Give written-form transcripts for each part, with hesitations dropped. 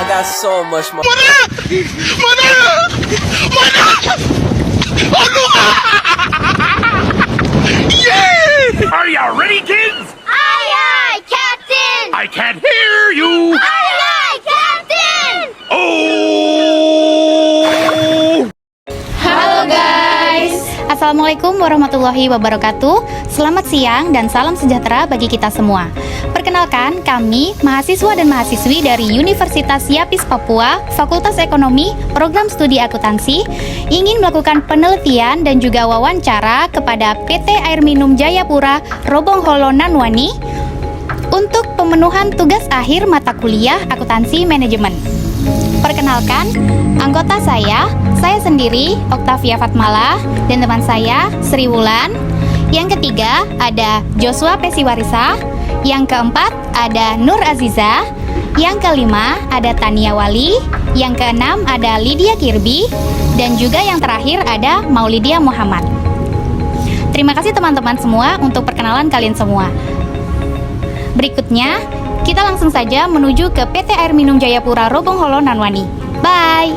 I got so much more. Yeah! Are you ready, kids? Aye, aye, Captain! I can't hear you. Aye, aye, Captain! Oh! Halo guys, Assalamualaikum warahmatullahi wabarakatuh. Selamat siang dan salam sejahtera bagi kita semua. Perkenalkan, kami mahasiswa dan mahasiswi dari Universitas Yapis Papua, Fakultas Ekonomi, Program Studi Akuntansi, ingin melakukan penelitian dan juga wawancara kepada PT Air Minum Jayapura Robongholo Nanwani untuk pemenuhan tugas akhir mata kuliah Akuntansi Manajemen. Perkenalkan, anggota saya sendiri, Oktavia Fatmala, dan teman saya, Sri Wulan. Yang ketiga, ada Joshua Pesiwarisa. Yang keempat, ada Nur Aziza. Yang kelima, ada Tania Wali. Yang keenam, ada Lydia Kirby. Dan juga yang terakhir, ada Maulidia Muhammad. Terima kasih teman-teman semua untuk perkenalan kalian semua. Berikutnya, kita langsung saja menuju ke PT Air Minum Jayapura Robongholo Nanwani. Bye!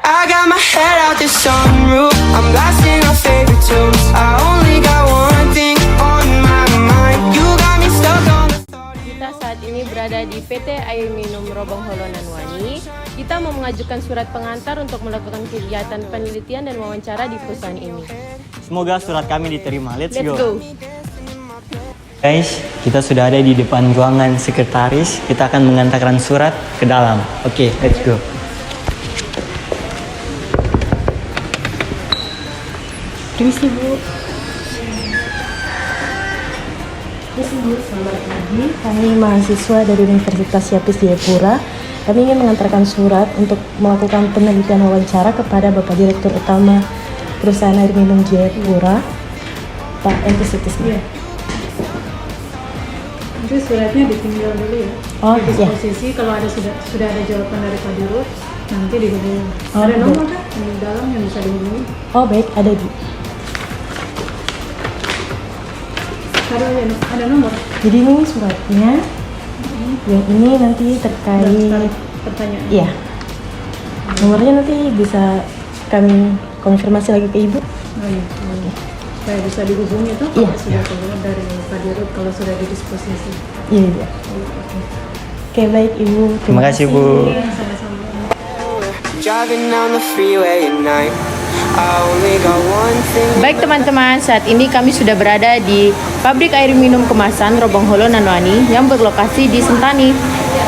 I got my head out the sunroof. I'm blasting our favorite tunes. I only got one thing on my mind. You got me stuck on the thought. Kita saat ini berada di PT Air Minum Robongholo Nanwani. Kita mau mengajukan surat pengantar untuk melakukan kegiatan penelitian dan wawancara di perusahaan ini. Semoga surat kami diterima. Let's Let's go. go! Guys, kita sudah ada di depan ruangan sekretaris. Kita akan mengantarkan surat ke dalam. Oke, let's go. Permisi Bu. Selamat pagi. Kami mahasiswa dari Universitas Yapis Jayapura. Kami ingin mengantarkan surat untuk melakukan penelitian wawancara kepada Bapak Direktur Utama Perusahaan Air Minum Jayapura, Pak Enti Sutisna. Nanti suratnya ditinggal dulu ya. Oh, di iya. disposisi kalau ada sudah ada jawaban dari Pak Dirut, nanti dihubungi. Oh, Ada nomor baik. kan di dalam yang bisa dihubungi. Oh baik, ada Bu. Ada nomor. Jadi ini suratnya. Yang ini nanti terkait. Daftar pertanyaan. Iya. Nomornya nanti bisa kami konfirmasi lagi ke Ibu. Oh iya. Supaya bisa dihubungi tuh Iya. kalau sudah keluar dari Pak Dirut, kalau sudah di disposisi. Iya, Ibu. Oke, baik Ibu. Terima kasih, Bu. Iya, sama-sama. Driving down the freeway at night. I only got one thing. Baik teman-teman, saat ini kami sudah berada di pabrik air minum kemasan Robongholo Nanwani yang berlokasi di Sentani.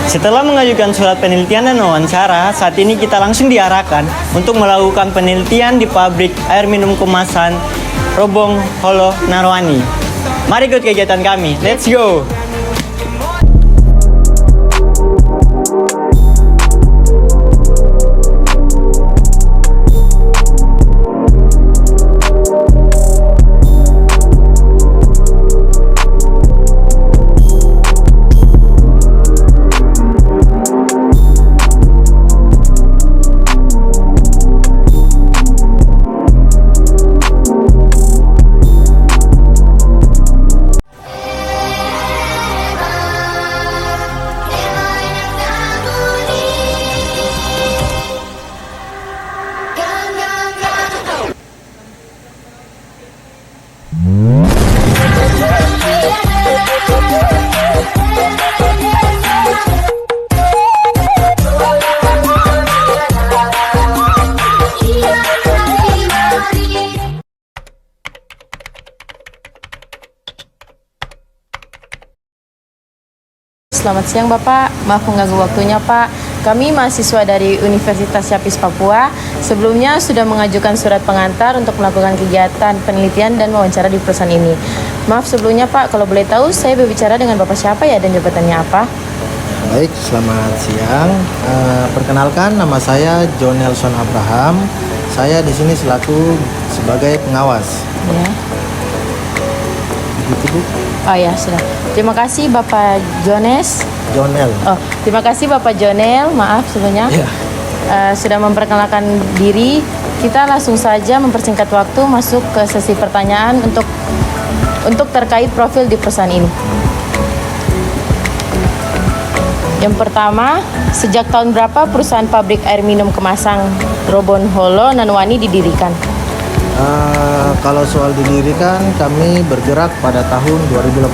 Setelah mengajukan surat penelitian dan wawancara, saat ini kita langsung diarahkan untuk melakukan penelitian di pabrik air minum kemasan Robongholo Nanwani. Mari ikut kegiatan kami. Let's go! Selamat siang Bapak, maaf mengganggu waktunya Pak. Kami mahasiswa dari Universitas Yapis Papua. Sebelumnya sudah mengajukan surat pengantar untuk melakukan kegiatan penelitian dan wawancara di perusahaan ini. Maaf sebelumnya Pak, kalau boleh tahu saya berbicara dengan Bapak siapa ya dan jabatannya apa? Baik, selamat siang. Perkenalkan, nama saya John Nelson Abraham. Saya di sini selaku sebagai pengawas. Ya. Begitu Bu. Oh ya, sudah. Terima kasih Bapak Jones. Jonel. Oh, terima kasih Bapak Jonel. Maaf sebelumnya. Ya. Sudah memperkenalkan diri. kita langsung saja mempersingkat waktu masuk ke sesi pertanyaan untuk terkait profil di perusahaan ini. Yang pertama, sejak tahun berapa perusahaan pabrik air minum kemasan Robon Holo Nanwani didirikan? Kalau soal didirikan, kami bergerak pada tahun 2018.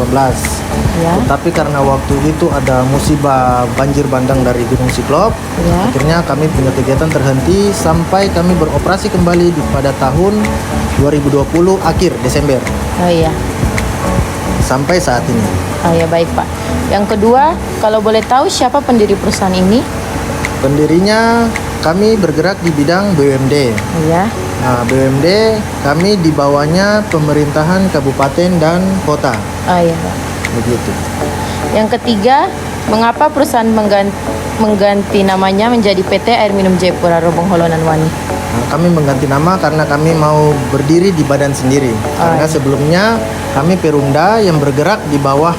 Ya. Tetapi karena waktu itu ada musibah banjir bandang dari Gunung Siklop, Ya. akhirnya kami punya kegiatan terhenti sampai kami beroperasi kembali pada tahun 2020 akhir Desember Oh iya. sampai saat ini. Oh ya, baik Pak. Yang kedua, kalau boleh tahu siapa pendiri perusahaan ini? Pendirinya kami bergerak di bidang BUMD. Ya. Nah, BUMD kami di bawahnya pemerintahan kabupaten dan kota. Oh iya Pak. Begitu. Yang ketiga, mengapa perusahaan mengganti namanya menjadi PT Air Minum Jayapura Robong Holo Nanwani? Nah, kami mengganti nama karena kami mau berdiri di badan sendiri. Karena sebelumnya kami Perumda yang bergerak di bawah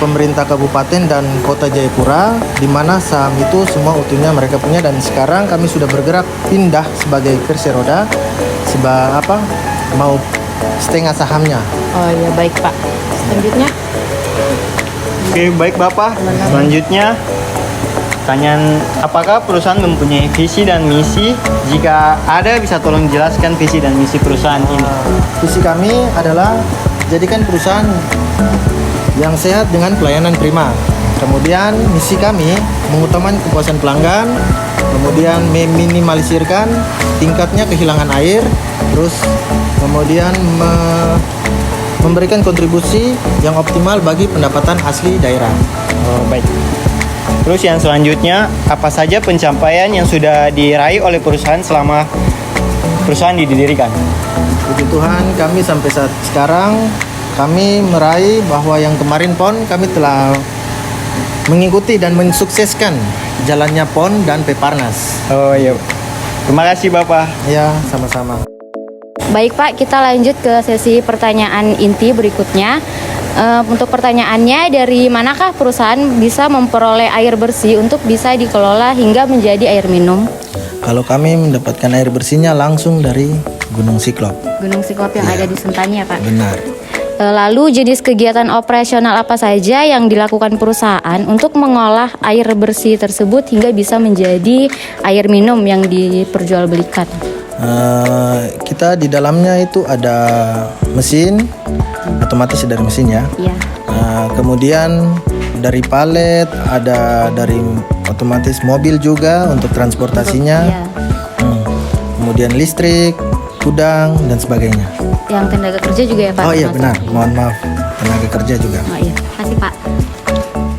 pemerintah kabupaten dan kota Jayapura, di mana saham itu semua utuhnya mereka punya, dan sekarang kami sudah bergerak pindah sebagai Perseroda mau setengah sahamnya. Oh iya, baik Pak. Selanjutnya, Oke, baik Bapak. Selanjutnya, pertanyaan, apakah perusahaan mempunyai visi dan misi? Jika ada, bisa tolong jelaskan visi dan misi perusahaan ini. Visi kami adalah jadikan perusahaan yang sehat dengan pelayanan prima. Kemudian misi kami mengutamakan kepuasan pelanggan, kemudian meminimalisirkan tingkatnya kehilangan air, terus kemudian memberikan kontribusi yang optimal bagi pendapatan asli daerah. Oh, baik. Terus yang selanjutnya, apa saja pencapaian yang sudah diraih oleh perusahaan selama perusahaan didirikan? Puji Tuhan, kami sampai saat sekarang kami meraih bahwa yang kemarin PON kami telah mengikuti dan mensukseskan jalannya PON dan Peparnas. Oh iya. Terima kasih Bapak. Ya, sama-sama. Baik Pak, kita lanjut ke sesi pertanyaan inti berikutnya. Untuk pertanyaannya, dari manakah perusahaan bisa memperoleh air bersih untuk bisa dikelola hingga menjadi air minum? Kalau kami mendapatkan air bersihnya langsung dari Gunung Siklop. Gunung Siklop yang ada di Sentani ya Pak? Benar. Lalu jenis kegiatan operasional apa saja yang dilakukan perusahaan untuk mengolah air bersih tersebut hingga bisa menjadi air minum yang diperjualbelikan? Kita di dalamnya itu ada mesin, otomatis dari mesinnya. Iya. Kemudian dari palet, ada dari otomatis mobil juga untuk transportasinya. Iya. Kemudian listrik, gudang dan sebagainya. Yang tenaga kerja juga ya Pak? Oh iya termasuk? benar, mohon maaf, tenaga kerja juga. Oh iya, kasih Pak.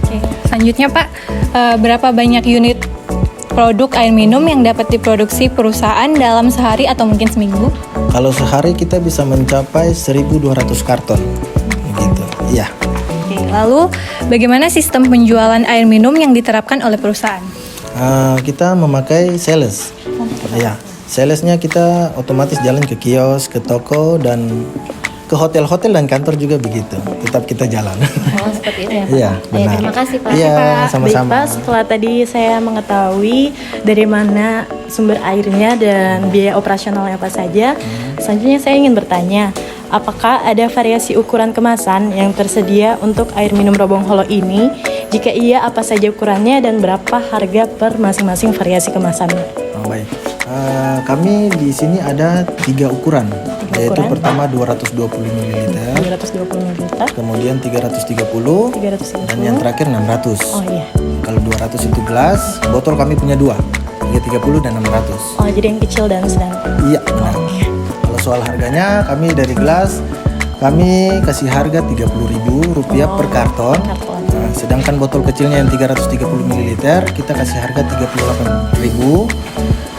Oke, selanjutnya Pak, berapa banyak unit produk air minum yang dapat diproduksi perusahaan dalam sehari atau mungkin seminggu? Kalau sehari kita bisa mencapai 1.200 karton, gitu. Iya. Oke, lalu bagaimana sistem penjualan air minum yang diterapkan oleh perusahaan? Kita memakai sales. Ya, salesnya kita otomatis jalan ke kios, ke toko, dan ke hotel-hotel dan kantor juga begitu. Tetap kita jalan. Oh seperti itu ya Pak? Iya, benar. Terima kasih Pak. Iya, Baik sama-sama. Pak, setelah tadi saya mengetahui dari mana sumber airnya dan biaya operasionalnya apa saja, selanjutnya saya ingin bertanya, apakah ada variasi ukuran kemasan yang tersedia untuk air minum Robong Holo ini? Jika iya, apa saja ukurannya dan berapa harga per masing-masing variasi kemasannya? Oh, baik. Kami di sini ada 3 ukuran, yaitu ukuran. pertama 220 ml, 220 ml, kemudian 330, 330, dan yang terakhir 600. Oh iya. Kalau 200 itu gelas, botol kami punya 2, 330 dan 600. Oh, jadi yang kecil dan sedang. Iya, benar. Kalau soal harganya, kami dari gelas, kami kasih harga Rp30.000 per karton. karton. Nah, sedangkan botol kecilnya yang 330 ml, kita kasih harga Rp38.000.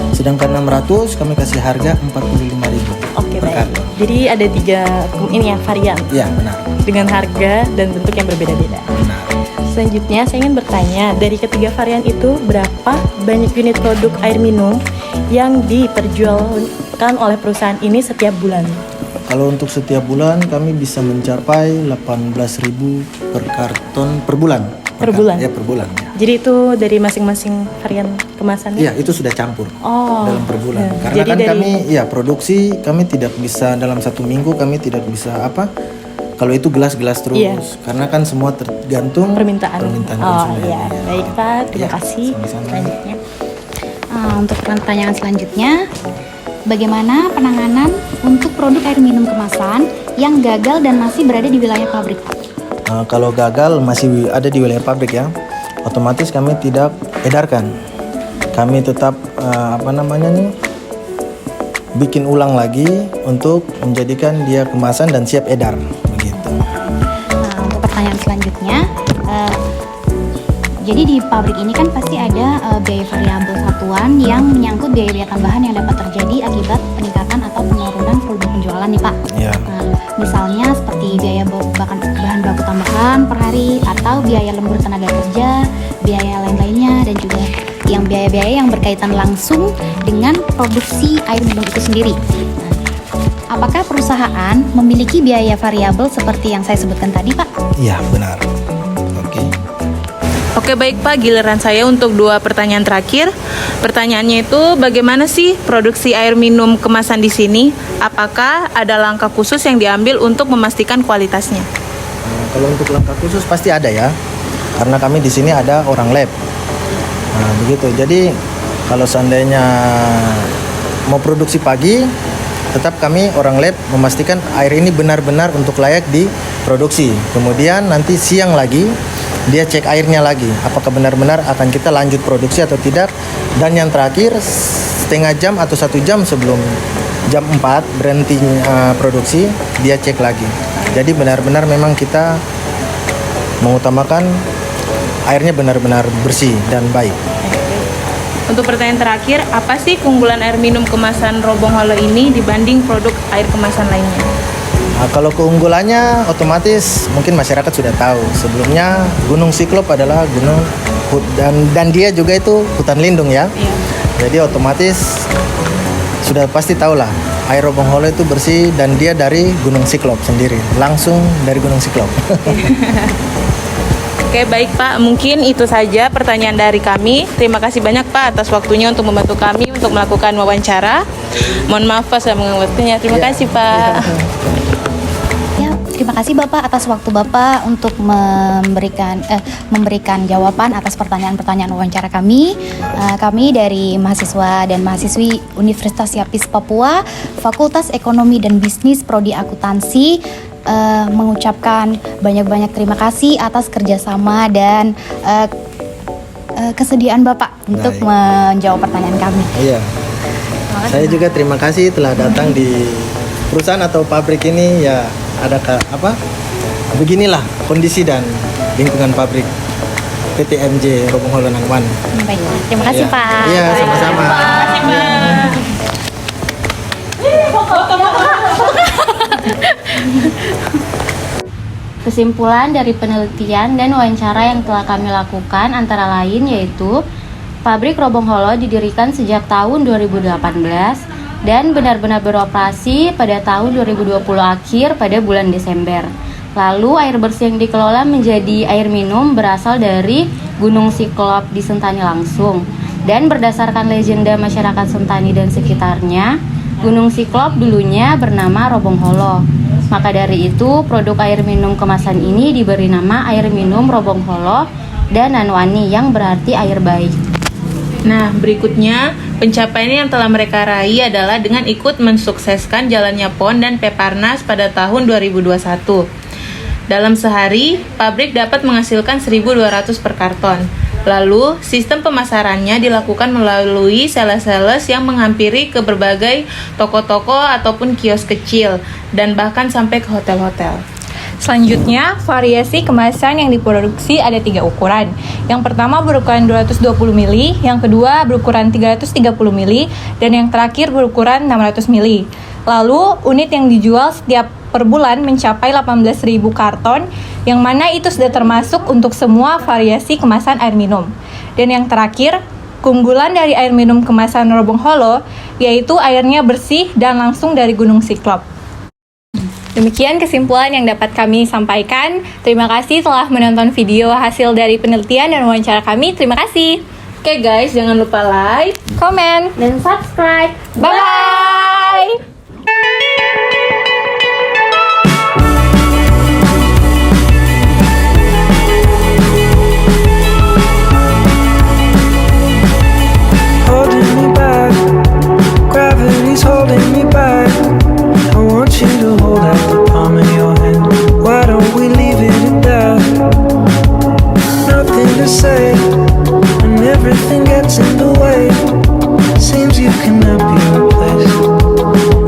Sedangkan 600 kami kasih harga Rp45.000 Oke, per baik. karton. Jadi ada 3 ini ya varian Iya, benar. dengan harga dan bentuk yang berbeda-beda. Benar. Selanjutnya saya ingin bertanya, dari ketiga varian itu berapa banyak unit produk air minum yang diperjualkan oleh perusahaan ini setiap bulan? Kalau untuk setiap bulan kami bisa mencapai 18.000 per karton per bulan. Per bulan? Ya, per bulan. Jadi itu dari masing-masing varian kemasannya? Iya, itu sudah campur dalam per bulan. Ya. Karena Jadi kan dari- kami, ya produksi kami tidak bisa dalam 1 minggu, kami tidak bisa kalau itu gelas-gelas terus. Iya. Karena kan semua tergantung Permintaan. konsumen. Iya, baik Pak, terima Ya, kasih. sama-sama. Selanjutnya, untuk pertanyaan selanjutnya, bagaimana penanganan untuk produk air minum kemasan yang gagal dan masih berada di wilayah pabrik, Pak? Kalau gagal masih ada di wilayah pabrik ya, otomatis kami tidak edarkan. Kami tetap bikin ulang lagi untuk menjadikan dia kemasan dan siap edar begitu. Nah, untuk pertanyaan selanjutnya, jadi di pabrik ini kan pasti ada biaya variabel satuan yang menyangkut biaya-biaya tambahan yang dapat terjadi akibat peningkatan atau penurunan volume penjualan nih Pak. Ya. Misalnya seperti biaya bahan baku tambahan per hari atau biaya lembur tenaga kerja, biaya lain-lainnya dan juga yang biaya-biaya yang berkaitan langsung dengan produksi air minum itu sendiri. Nah, apakah perusahaan memiliki biaya variabel seperti yang saya sebutkan tadi, Pak? Iya, benar. Oke. Oke baik Pak, giliran saya untuk 2 pertanyaan terakhir. Pertanyaannya itu bagaimana sih produksi air minum kemasan di sini? Apakah ada langkah khusus yang diambil untuk memastikan kualitasnya? Kalau untuk langkah khusus pasti ada ya, karena kami di sini ada orang lab. Nah, begitu. Jadi kalau seandainya mau produksi pagi, tetap kami orang lab memastikan air ini benar-benar untuk layak diproduksi. Kemudian nanti siang lagi dia cek airnya lagi, apakah benar-benar akan kita lanjut produksi atau tidak. Dan yang terakhir setengah jam atau 1 jam sebelum jam 4 berhenti produksi, dia cek lagi. Jadi benar-benar memang kita mengutamakan airnya benar-benar bersih dan baik. Untuk pertanyaan terakhir, apa sih keunggulan air minum kemasan Robong Holo ini dibanding produk air kemasan lainnya? Nah, kalau keunggulannya otomatis mungkin masyarakat sudah tahu. Sebelumnya Gunung Siklop adalah gunung dan dia juga itu hutan lindung ya. Iya. Jadi otomatis sudah pasti tahu lah air Robong Holo itu bersih dan dia dari Gunung Siklop sendiri, langsung dari Gunung Siklop. Oke baik Pak, mungkin itu saja pertanyaan dari kami. Terima kasih banyak Pak atas waktunya untuk membantu kami untuk melakukan wawancara. Mohon maaf Pak sudah mengganggu waktunya. Terima kasih Pak. Ya, terima kasih Bapak atas waktu Bapak untuk memberikan jawaban atas pertanyaan-pertanyaan wawancara kami. Kami dari mahasiswa dan mahasiswi Universitas Yapis Papua, Fakultas Ekonomi dan Bisnis Prodi Akuntansi, mengucapkan banyak-banyak terima kasih atas kerjasama dan kesediaan Bapak untuk Baik. menjawab pertanyaan kami. Iya. Saya juga terima kasih telah datang di perusahaan atau pabrik ini ya. Ada beginilah kondisi dan lingkungan pabrik PT MJ Robong Holo Nangwan. Baik, terima kasih Iya. Pak. Iya, sama-sama. Kesimpulan dari penelitian dan wawancara yang telah kami lakukan antara lain yaitu pabrik Robong Holo didirikan sejak tahun 2018 dan benar-benar beroperasi pada tahun 2020 akhir pada bulan Desember. Lalu air bersih yang dikelola menjadi air minum berasal dari Gunung Siklop di Sentani langsung. Dan berdasarkan legenda masyarakat Sentani dan sekitarnya, Gunung Siklop dulunya bernama Robong Holo. Maka dari itu, produk air minum kemasan ini diberi nama air minum Robong Holo dan Nanwani yang berarti air baik. Nah, berikutnya pencapaian yang telah mereka raih adalah dengan ikut mensukseskan jalannya PON dan Peparnas pada tahun 2021. Dalam sehari, pabrik dapat menghasilkan 1.200 per karton. Lalu, sistem pemasarannya dilakukan melalui sales-sales yang menghampiri ke berbagai toko-toko ataupun kios kecil dan bahkan sampai ke hotel-hotel. Selanjutnya, variasi kemasan yang diproduksi ada 3 ukuran. Yang pertama berukuran 220 ml, yang kedua berukuran 330 ml, dan yang terakhir berukuran 600 ml. Lalu, unit yang dijual setiap per bulan mencapai 18.000 karton, yang mana itu sudah termasuk untuk semua variasi kemasan air minum. Dan yang terakhir, keunggulan dari air minum kemasan Robong Holo, yaitu airnya bersih dan langsung dari Gunung Siklop. Demikian kesimpulan yang dapat kami sampaikan. Terima kasih telah menonton video hasil dari penelitian dan wawancara kami. Terima kasih. Oke guys, jangan lupa like, Komen. Dan subscribe. Bye-bye. Holding me back, gravity's holding me back. I want you to hold out the palm of your hand. Why don't we leave it at that? Nothing to say, and everything gets in the way. Seems you cannot be replaced,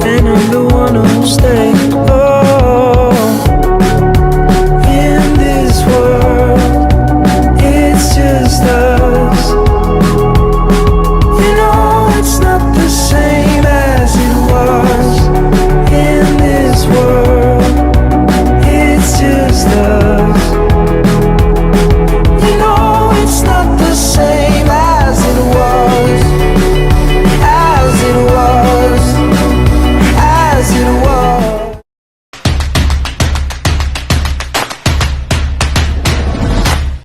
and I'm the one who'll stay. Oh, in this world, it's just us. You know it's not the same as it was. In this world, it's just us. You know it's not the same as it was. As it was. As it was.